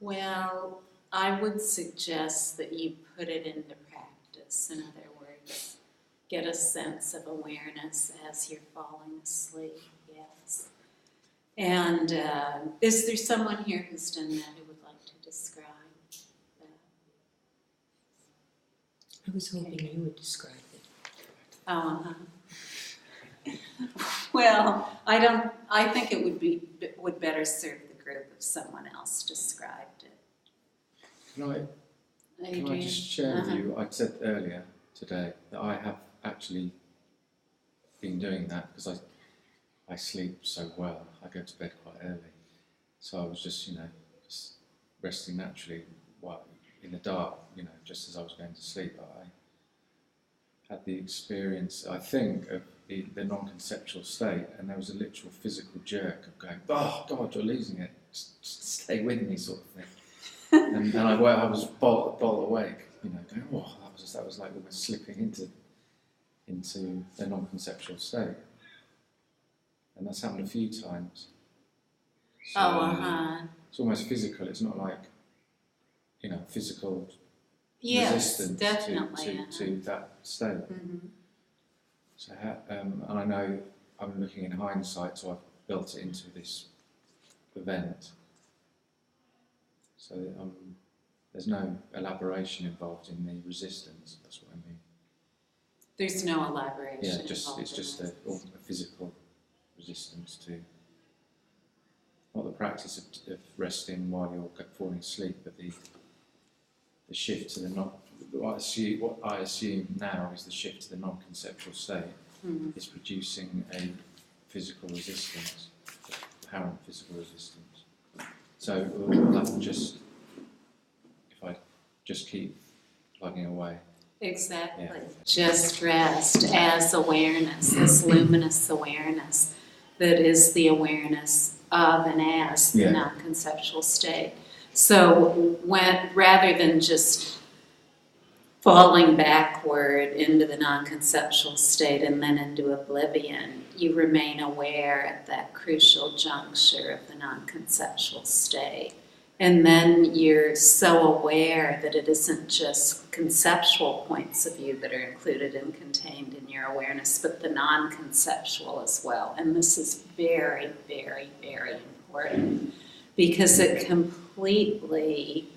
Well, I would suggest that you put it into practice. In other words, get a sense of awareness as you're falling asleep. Yes. And is there someone here who's done that who would like to describe that? I was hoping you would describe it. Well, I think it would better serve the group if someone else described it. Can I just share with you, I said earlier today that I have actually been doing that because I sleep so well. I go to bed quite early. So I was just resting naturally in the dark, just as I was going to sleep. I had the experience, I think, of the non-conceptual state, and there was a literal physical jerk of going, oh God, you're losing it, just stay with me, sort of thing. And then I was bolt awake, going, oh, that was like almost slipping into the non-conceptual state. And that's happened a few times. So, It's almost physical. It's not like, physical resistance to that state. Mm-hmm. So, and I know I'm looking in hindsight, so I've built it into this event. So there's no elaboration involved in the resistance. That's what I mean. There's no elaboration. Yeah, it's just a physical resistance to not the practice of resting while you're falling asleep, but the shift to what I assume now is the shift to the non-conceptual state is producing a physical resistance, apparent physical resistance. So that just, if I just keep plugging away. Exactly. Yeah. Just rest as awareness, as luminous awareness that is the awareness of and as the non-conceptual state. So rather than just falling backward into the non-conceptual state and then into oblivion, you remain aware at that crucial juncture of the non-conceptual state. And then you're so aware that it isn't just conceptual points of view that are included and contained in your awareness, but the non-conceptual as well. And this is very, very, very important because it completely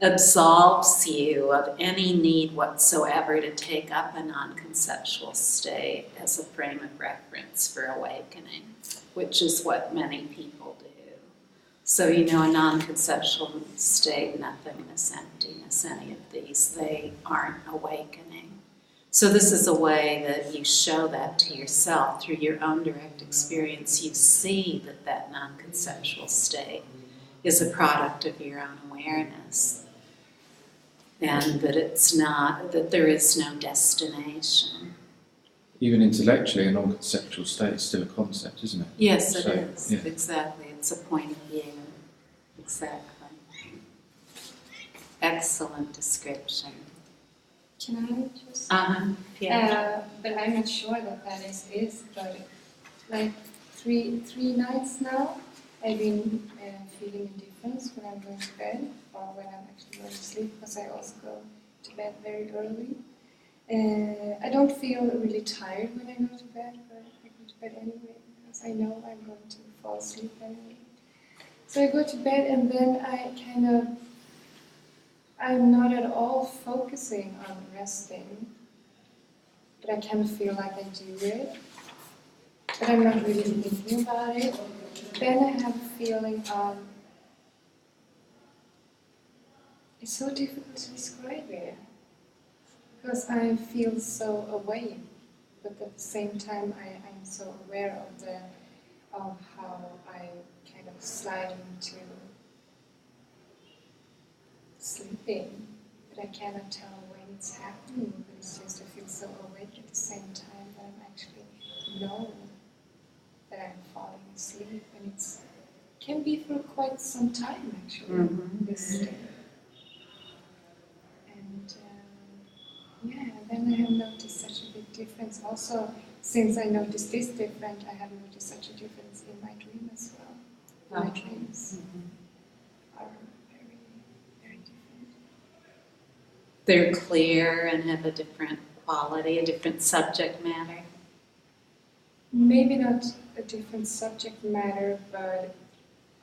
absolves you of any need whatsoever to take up a non-conceptual state as a frame of reference for awakening, which is what many people do. So, a non-conceptual state, nothingness, emptiness, any of these, they aren't awakening. So this is a way that you show that to yourself through your own direct experience. You see that non-conceptual state is a product of your own awareness. And that there is no destination. Even intellectually, a non-conceptual state is still a concept, isn't it? Yes, it is. Yeah. Exactly. It's a point of view. Exactly. Excellent description. Can I just? Yeah. But I'm not sure that is, but like three nights now, I've been feeling a difference when I'm going to bed or when I'm actually going to sleep, because I also go to bed very early. I don't feel really tired when I go to bed, but I go to bed anyway because I know I'm going to fall asleep anyway. So I go to bed and then I'm not at all focusing on resting, but I kind of feel like I do it, but I'm not really thinking about it. Then I have a feeling of, it's so difficult to describe it, because I feel so awake, but at the same time I'm so aware of how I kind of slide into sleeping, but I cannot tell when it's happening, but it's just I feel so awake at the same time that I'm actually know that I'm falling asleep, and it can be for quite some time actually, this state. And then I have noticed such a big difference. Also, since I noticed this different, I have noticed such a difference in my dream as well. My dreams are very they're clear and have a different quality, a different subject matter? Maybe not a different subject matter, but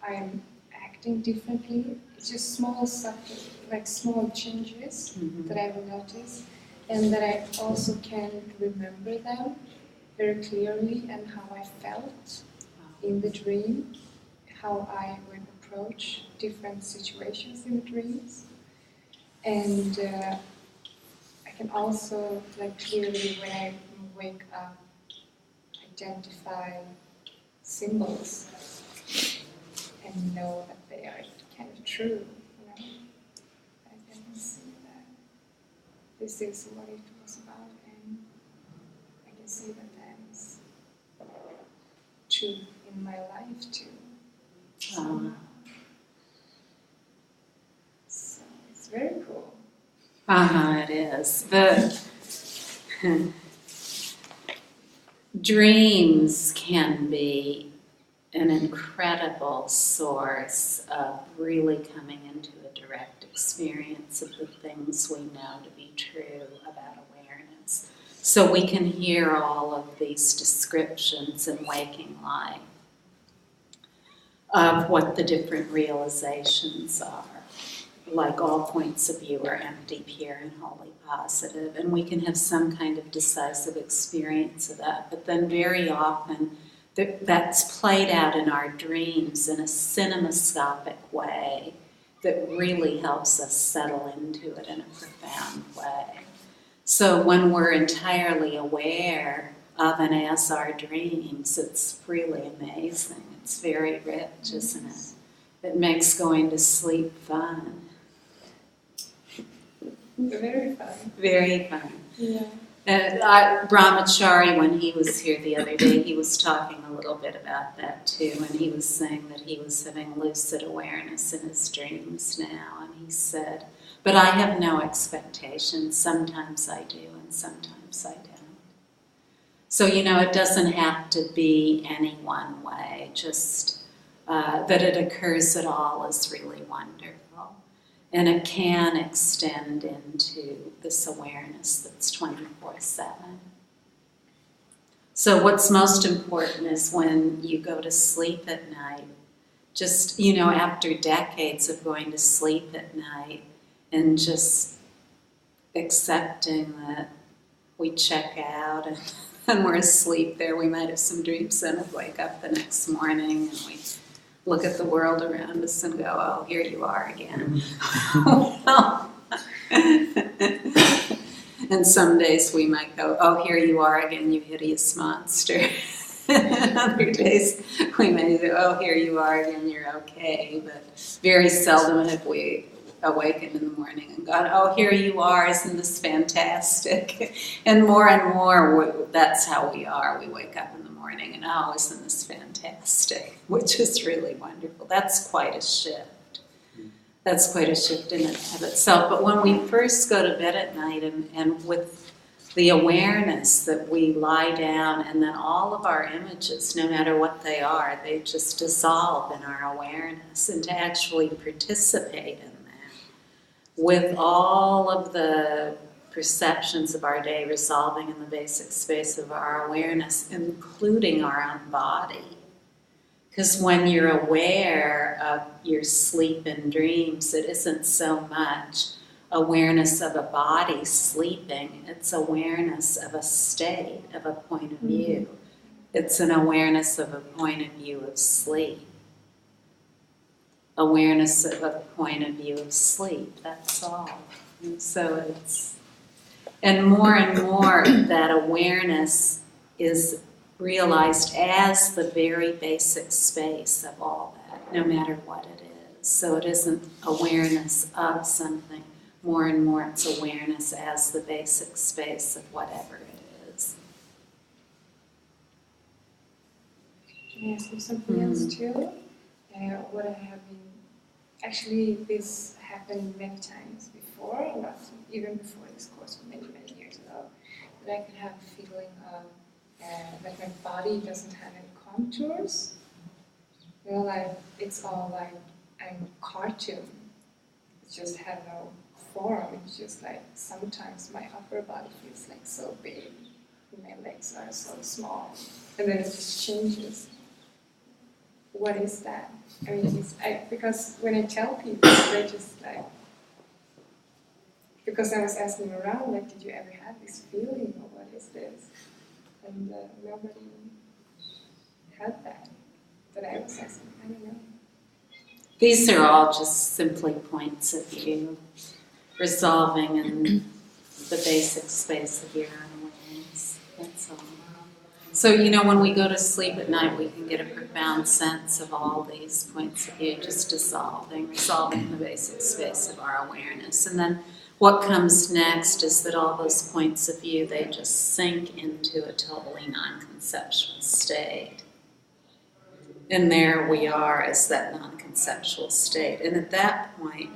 I'm acting differently. It's just small subject, like small changes that I will notice, and that I also can remember them very clearly and how I felt in the dream, how I would approach different situations in the dreams, and I can also like clearly when I wake up identify symbols and know that they are kind of true, you know. I can see that this is what it was about, and I can see that that is true in my life too. So it's very cool. It is. The dreams can be an incredible source of really coming into a direct experience of the things we know to be true about awareness. So we can hear all of these descriptions in waking life of what the different realizations are. Like all points of view are empty, pure, and wholly positive, and we can have some kind of decisive experience of that, but then very often that's played out in our dreams in a cinemascopic way that really helps us settle into it in a profound way. So when we're entirely aware of and as our dreams, it's really amazing. It's very rich, isn't it? It makes going to sleep fun. Very fun. Very fun. Yeah. And Brahmachari, when he was here the other day, he was talking a little bit about that too, and he was saying that he was having lucid awareness in his dreams now, and he said, but I have no expectations. Sometimes I do, and sometimes I don't. So, it doesn't have to be any one way, just that it occurs at all is really wonderful. And it can extend into this awareness that's 24/7. So what's most important is when you go to sleep at night, just, after decades of going to sleep at night and just accepting that we check out and we're asleep there, we might have some dreams and wake up the next morning and we look at the world around us and go, oh, here you are again. And some days we might go, oh, here you are again, you hideous monster. And other days we may go, oh, here you are again, you're okay. But very seldom have we awakened in the morning and gone, oh, here you are, isn't this fantastic? And more, that's how we are. We wake up in the morning and, oh, isn't this fantastic? Which is really wonderful. That's quite a shift. That's quite a shift in and of itself. But when we first go to bed at night and with the awareness that we lie down and then all of our images, no matter what they are, they just dissolve in our awareness, and to actually participate in that with all of the perceptions of our day resolving in the basic space of our awareness, including our own body. Because when you're aware of your sleep and dreams, it isn't so much awareness of a body sleeping, it's awareness of a state, of a point of view. It's an awareness of a point of view of sleep. Awareness of a point of view of sleep, that's all. And so and more that awareness is realized as the very basic space of all that, no matter what it is. So it isn't awareness of something. More and more it's awareness as the basic space of whatever it is. Can I ask you something else too? What I have been, actually this happened many times before, not even before this course, many years ago, that I could have a feeling of that my body doesn't have any contours. Like it's all like I'm a cartoon. It just have no forearm, it's just like sometimes my upper body feels like so big, and my legs are so small, and then it just changes. What is that? I mean, because when I tell people, they just like, because I was asking around, like, did you ever have this feeling, or what is this? And nobody had that. But I was asking, I don't know. These are all just simply points of view, resolving in the basic space of your own awareness. That's all. So, when we go to sleep at night, we can get a profound sense of all these points of view just dissolving, resolving the basic space of our awareness. And then what comes next is that all those points of view, they just sink into a totally non-conceptual state. And there we are as that non-conceptual state. And at that point,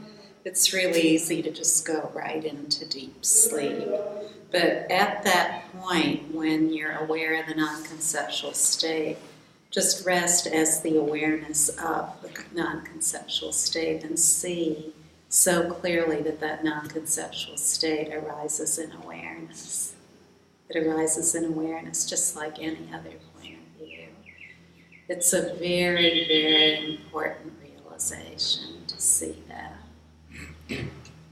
it's really easy to just go right into deep sleep. But at that point, when you're aware of the non-conceptual state, just rest as the awareness of the non-conceptual state and see so clearly that that non-conceptual state arises in awareness. It arises in awareness just like any other point of view. It's a very, very important realization to see that.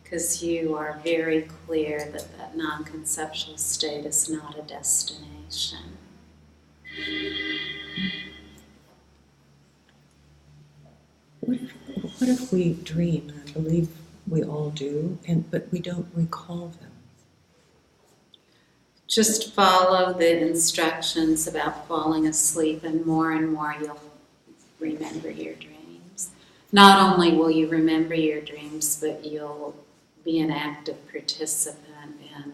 Because you are very clear that that non-conceptual state is not a destination. What if we dream, and I believe we all do, but we don't recall them? Just follow the instructions about falling asleep, and more you'll remember your dreams. Not only will you remember your dreams, but you'll be an active participant in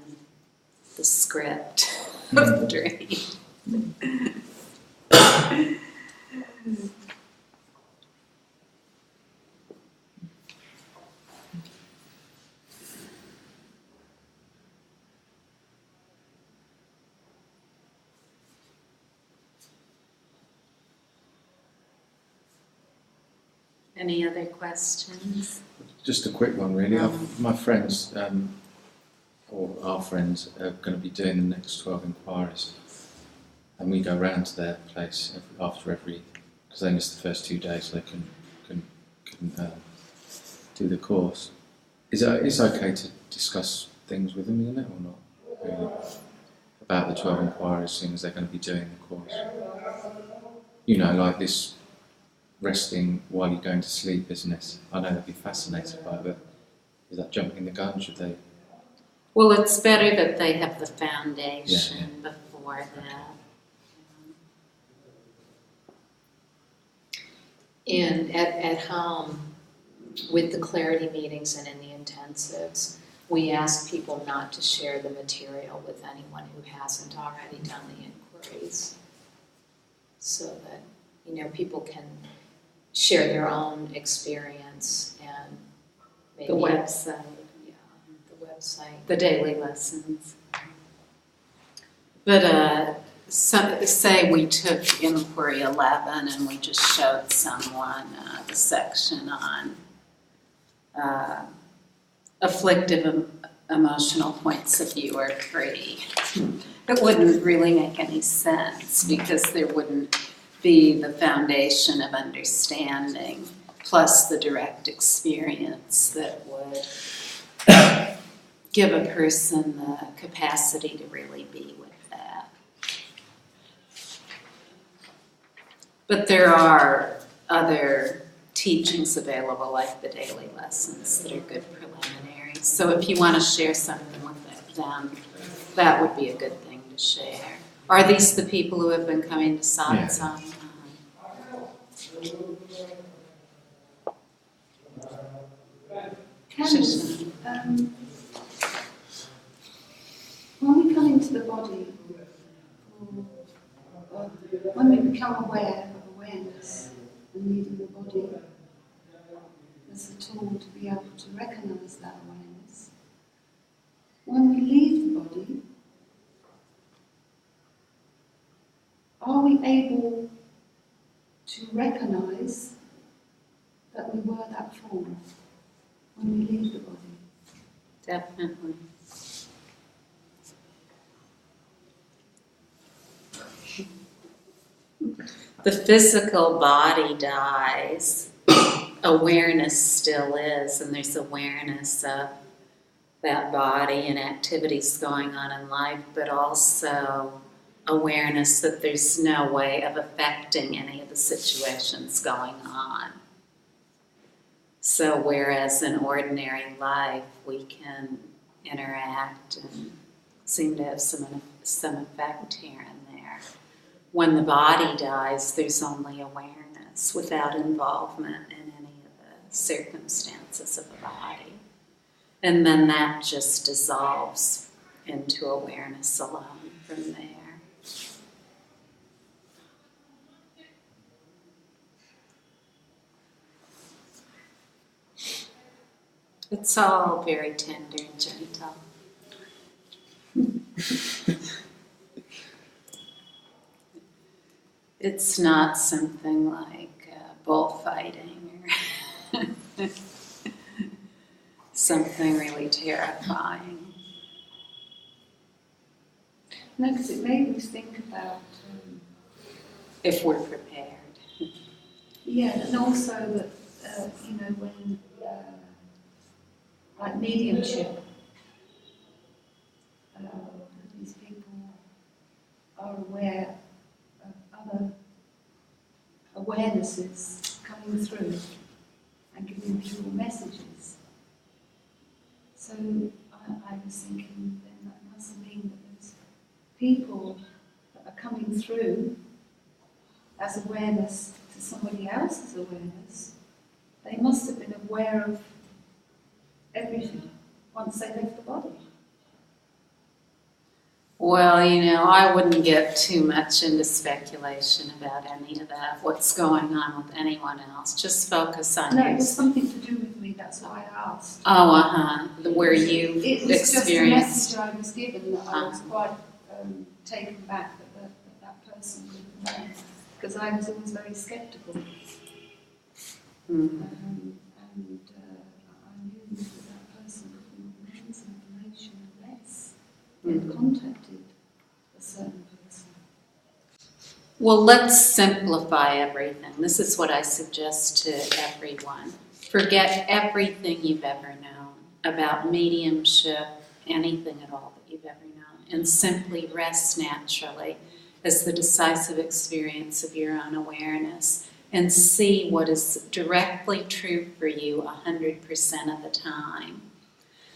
the script of the dream. Any other questions? Just a quick one, really. My friends, or our friends, are going to be doing the next 12 inquiries, and we go round to their place after every, because they missed the first 2 days, so they can do the course. It's okay to discuss things with them, isn't it, or not? Really? About the 12 inquiries, things they're going to be doing the course. Like this. Resting while you're going to sleep business. I know they'd be fascinated by it, but is that jumping the gun? Should they? Well, it's better that they have the foundation before that. And at home, with the clarity meetings and in the intensives, we ask people not to share the material with anyone who hasn't already done the inquiries, so that people can share their own experience and maybe The website. Yeah, the website. The daily lessons. But say we took inquiry 11 and we just showed someone the section on afflictive emotional points of view are 3. It wouldn't really make any sense because there wouldn't be the foundation of understanding plus the direct experience that would give a person the capacity to really be with that. But there are other teachings available, like the daily lessons, that are good preliminaries. So if you want to share something with them, that would be a good thing to share. Are these the people who have been coming to satsang? When we come into the body, or when we become aware of awareness and needing the body as a tool to be able to recognize that awareness, when we leave the body, are we able to recognize that we were that form when we leave the body? definitely. The physical body dies, awareness still is, and there's awareness of that body and activities going on in life, but also awareness that there's no way of affecting any of the situations going on. So whereas in ordinary life we can interact and seem to have some effect here and there, when the body dies, there's only awareness without involvement in any of the circumstances of the body. And then that just dissolves into awareness alone from there. It's all very tender and gentle. It's not something like bullfighting or something really terrifying. No, because it made me think about, If we're prepared. yeah, and also that, when, like mediumship, these people are aware of other awarenesses coming through and giving pure messages. So I was thinking then that must mean that there's people that are coming through as awareness to somebody else's awareness. They must have been aware of everything once they left the body. Well, I wouldn't get too much into speculation about any of that, what's going on with anyone else. Just focus on No, it yours. was something to do with me, that's why I asked. Oh, where you It was just a experienced. message I was given that I was quite taken back that person couldn't know, because I was always very sceptical. Mm. And I knew that person couldn't know some information unless they had contacted a certain person. Well, let's simplify everything. This is what I suggest to everyone. Forget everything you've ever known about mediumship, anything at all that you've ever known, and simply rest naturally as the decisive experience of your own awareness and see what is directly true for you 100% of the time.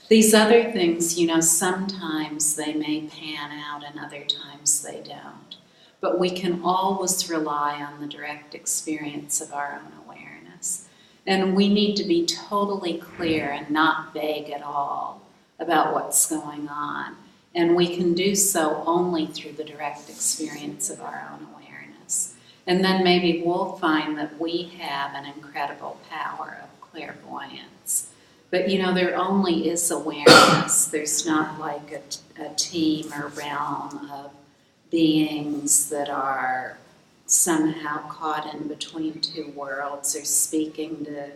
These other things, sometimes they may pan out and other times they don't. But we can always rely on the direct experience of our own awareness. And we need to be totally clear and not vague at all about what's going on. And we can do so only through the direct experience of our own awareness. And then maybe we'll find that we have an incredible power of clairvoyance. But there only is awareness. There's not like a team or realm of beings that are somehow caught in between two worlds or speaking to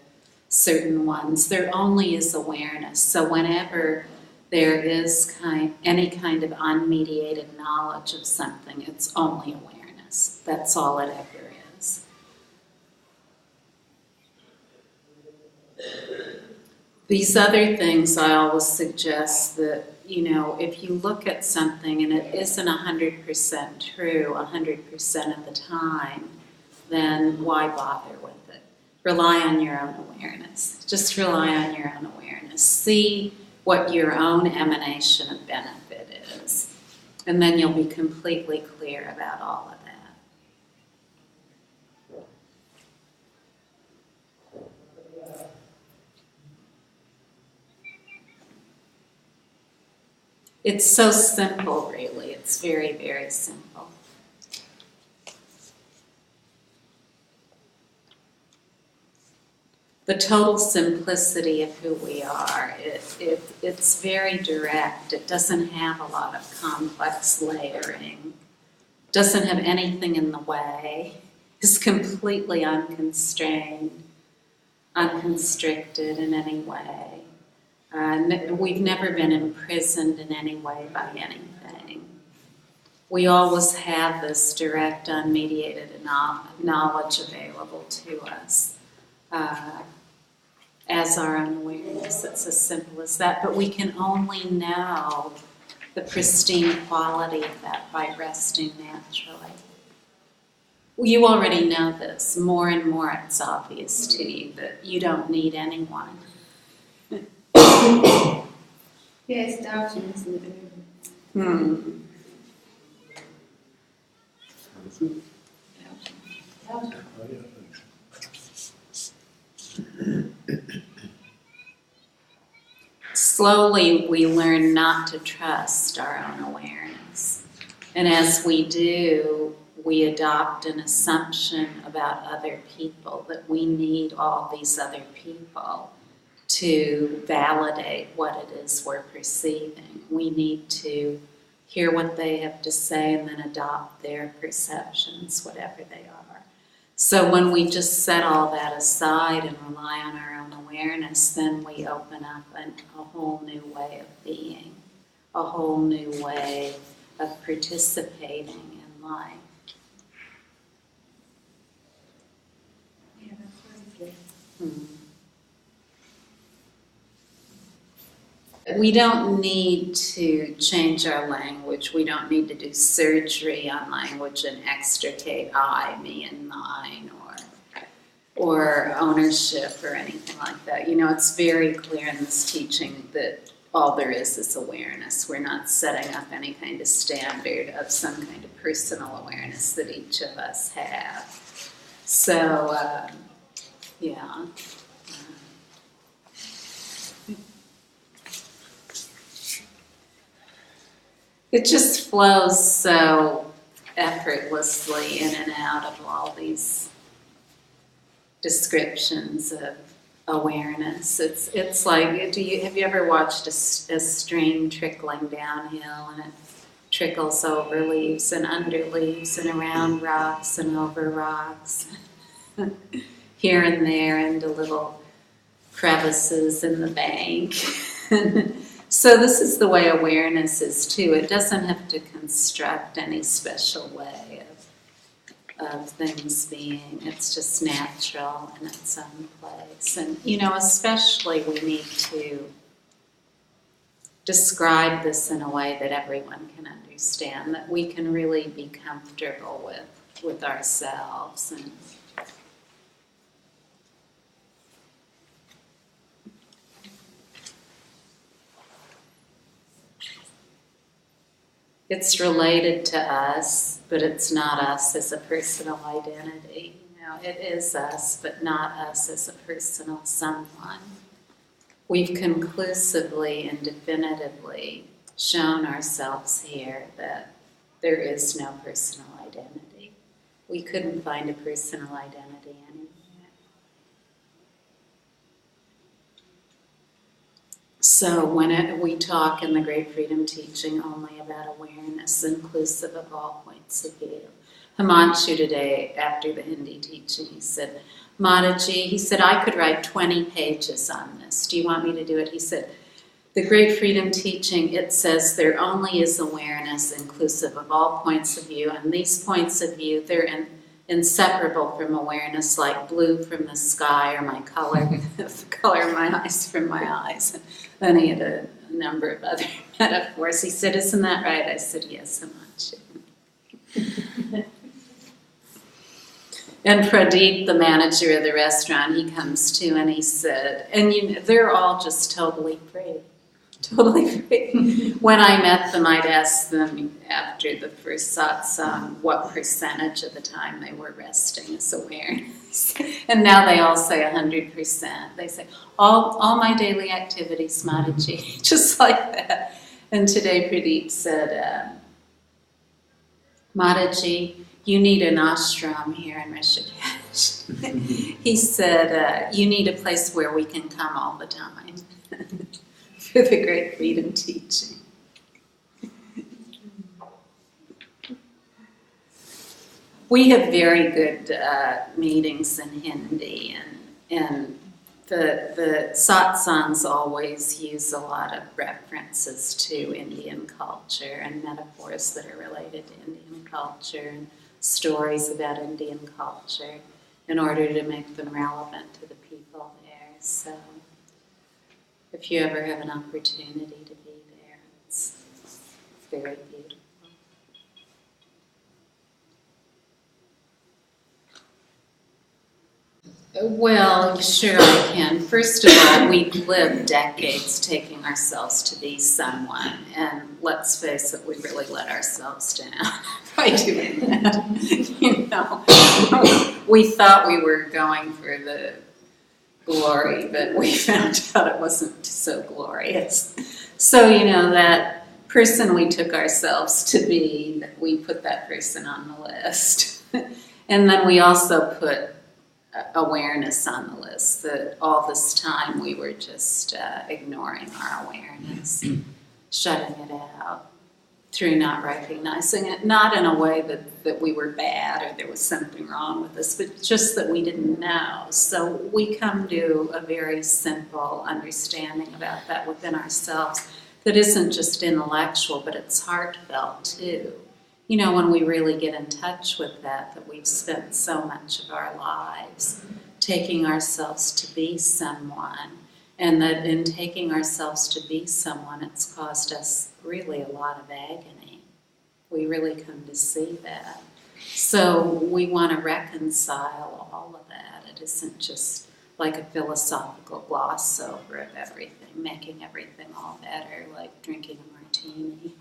certain ones. There only is awareness. So whenever there is any kind of unmediated knowledge of something, it's only awareness. That's all it ever is. These other things, I always suggest that, if you look at something and it isn't 100% true 100% of the time, then why bother with it? Rely on your own awareness. Just rely on your own awareness. See what your own emanation of benefit is. And then you'll be completely clear about all of that. It's so simple, really. It's very, very simple. The total simplicity of who we are, it's very direct. It doesn't have a lot of complex layering. Doesn't have anything in the way. It's completely unconstrained, unconstricted in any way. We've never been imprisoned in any way by anything. We always have this direct, unmediated knowledge available to us as our own awareness. It's as simple as that. But we can only know the pristine quality of that by resting naturally. You already know this. More and more it's obvious to you that you don't need anyone. Yes, doubting, isn't it? Doubting. Slowly we learn not to trust our own awareness. And as we do, we adopt an assumption about other people, that we need all these other people to validate what it is we're perceiving. We need to hear what they have to say and then adopt their perceptions, whatever they are. So when we just set all that aside and rely on our own awareness, then we open up a whole new way of being, a whole new way of participating in life. Yeah, that's very good. We don't need to change our language. We don't need to do surgery on language and extricate I, me, and mine, or ownership or anything like that. You know, it's very clear in this teaching that all there is awareness. We're not setting up any kind of standard of some kind of personal awareness that each of us have. So, yeah. It just flows so effortlessly in and out of all these descriptions of awareness. It's like, have you ever watched a stream trickling downhill, and it trickles over leaves and under leaves and around rocks and over rocks, here and there into little crevices in the bank. So this is the way awareness is too. It doesn't have to construct any special way of things being. It's just natural in its own place. And, you know, especially we need to describe this in a way that everyone can understand, that we can really be comfortable with ourselves. And it's related to us, but it's not us as a personal identity. You know, it is us, but not us as a personal someone. We've conclusively and definitively shown ourselves here that there is no personal identity. We couldn't find a personal identity anywhere. So when we talk in the Great Freedom Teaching only about awareness, inclusive of all points of view. Himanshu today, after the Hindi teaching, he said, Mataji, he said, I could write 20 pages on this. Do you want me to do it? He said, the Great Freedom Teaching, it says there only is awareness inclusive of all points of view, and these points of view, they're inseparable from awareness, like blue from the sky, or my color, the color of my eyes from my eyes. Then he had a number of other metaphors. He said, isn't that right? I said, yes, Himanshu. And Pradeep, the manager of the restaurant, he comes to and he said, and they're all just totally free. Totally free. When I met them, I'd ask them after the first satsang what percentage of the time they were resting as awareness. And now they all say 100%. They say, all my daily activities, Mataji, just like that. And today Pradeep said, Mataji, you need an ashram here in Rishikesh. He said, you need a place where we can come all the time. For the Great Freedom Teaching. We have very good meetings in Hindi, and the satsangs always use a lot of references to Indian culture and metaphors that are related to Indian culture and stories about Indian culture in order to make them relevant to the people there. So if you ever have an opportunity to be there, it's very beautiful. Well, sure I can. First of all, we've lived decades taking ourselves to be someone, and let's face it, we really let ourselves down by doing that. You know, we thought we were going for the glory, but we found out it wasn't so glorious. So, you know, that person we took ourselves to be, we put that person on the list. And then we also put awareness on the list, that all this time we were just ignoring our awareness, shutting it out through not recognizing it, not in a way that we were bad or there was something wrong with us, but just that we didn't know. So we come to a very simple understanding about that within ourselves that isn't just intellectual, but it's heartfelt too. You know, when we really get in touch with that we've spent so much of our lives taking ourselves to be someone, and that in taking ourselves to be someone, it's caused us really a lot of agony. We really come to see that. So we want to reconcile all of that. It isn't just like a philosophical gloss over of everything, making everything all better, like drinking a martini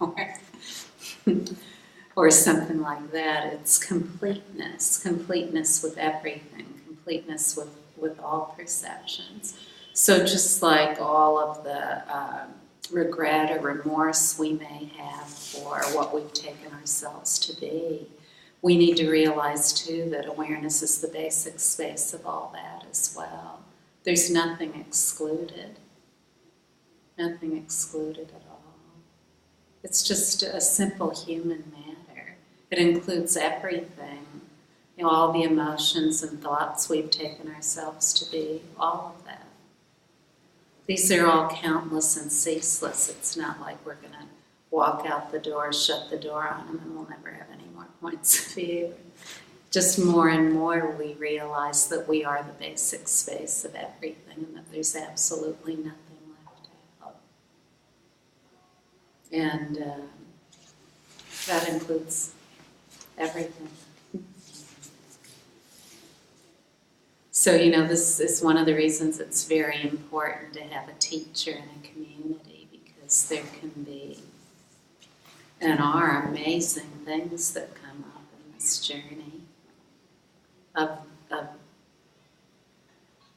or something like that. It's completeness with everything, completeness with all perceptions. So just like all of the regret or remorse we may have for what we've taken ourselves to be, we need to realize too that awareness is the basic space of all that as well. There's nothing excluded at all. It's just a simple human matter. It includes everything, you know, all the emotions and thoughts we've taken ourselves to be, all of that. These are all countless and ceaseless. It's not like we're going to walk out the door, shut the door on them, and we'll never have any more points of view. Just more and more we realize that we are the basic space of everything and that there's absolutely nothing left out. And that includes everything. So, you know, this is one of the reasons it's very important to have a teacher in a community, because there can be and are amazing things that come up in this journey of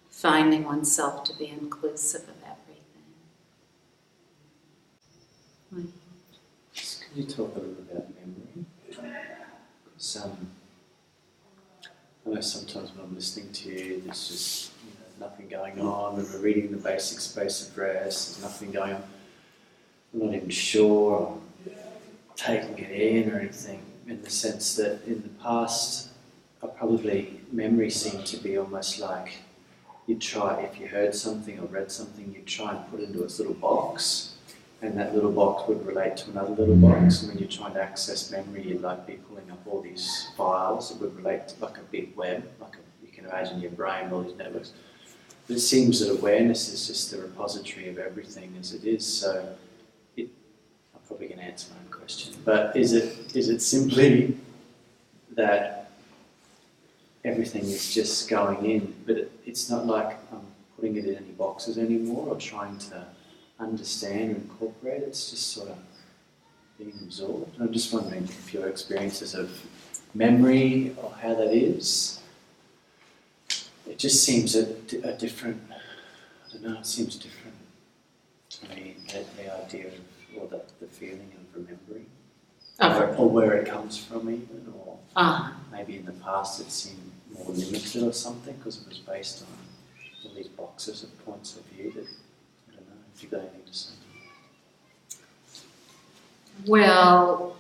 finding oneself to be inclusive of everything. Can you talk a little about memory? Because I know sometimes when I'm listening to you, there's just nothing going on, and we're reading the basic space of rest, there's nothing going on. I'm not even sure I'm taking it in or anything, in the sense that in the past, memory seemed to be almost like you'd try, if you heard something or read something, you'd try and put it into its little box, and that little box would relate to another little box, and when you're trying to access memory, you'd like be pulling up all these files that would relate to like a big web, you can imagine your brain, all these networks. But it seems that awareness is just the repository of everything as it is, so I'm probably going to answer my own question, but is it simply that everything is just going in, but it's not like I'm putting it in any boxes anymore or trying to understand or incorporate, it's just sort of being absorbed. I'm just wondering if your experiences of memory or how that is, it just seems a different, I don't know, it seems different to me, the idea of, or the feeling of remembering, or where it comes from even, or maybe in the past it seemed more limited or something because it was based on all these boxes of points of view that, I don't know, if you've got anything to say. Well,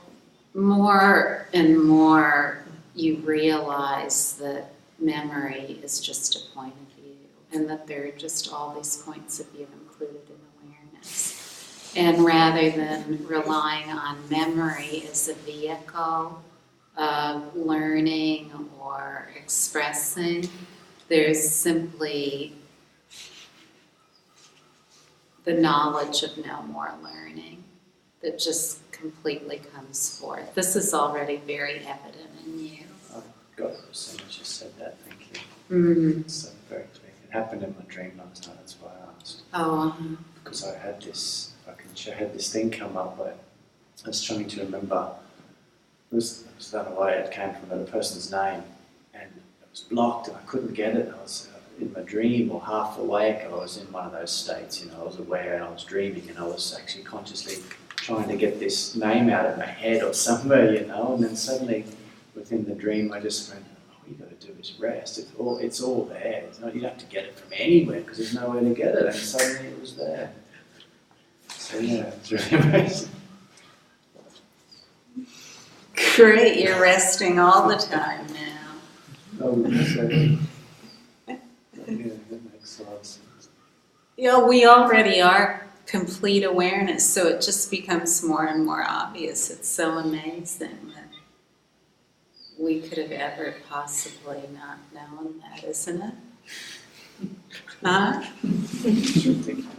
more and more you realize that memory is just a point of view. and that there are just all these points of view included in awareness. And rather than relying on memory as a vehicle of learning or expressing, there's simply the knowledge of no more learning that just completely comes forth. This is already very evident in you. I've got it as soon as you said that, thank you. Mm-hmm. It's so very clear. It happened in my dream last night, that's why I asked. Oh, Because I had this, I had this thing come up where I was trying to remember, it was that way, it came from another person's name, and it was blocked and I couldn't get it. I was in my dream or half awake, I was in one of those states, I was aware and I was dreaming and I was actually consciously trying to get this name out of my head or somewhere, and then suddenly within the dream I just went, all you got to do is rest, it's all there, you don't have to get it from anywhere because there's nowhere to get it, and suddenly it was there. So yeah, it's really amazing. great, you're resting all the time now. Oh, so, yeah, that makes a lot of sense. We already are complete awareness, so it just becomes more and more obvious. It's so amazing that we could have ever possibly not known that, isn't it? Huh? It's ridiculous.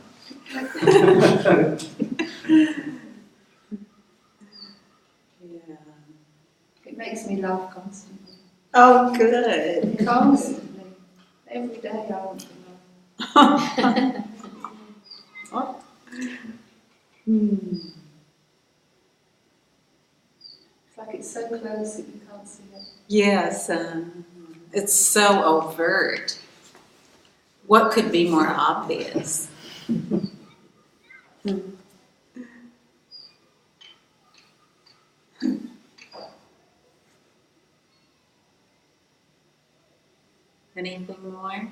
Yeah. It makes me laugh constantly. Oh, good. Constantly. Every day I want to laugh. It's like it's so close that you can't see it. Yes, it's so overt. What could be more obvious? Anything more?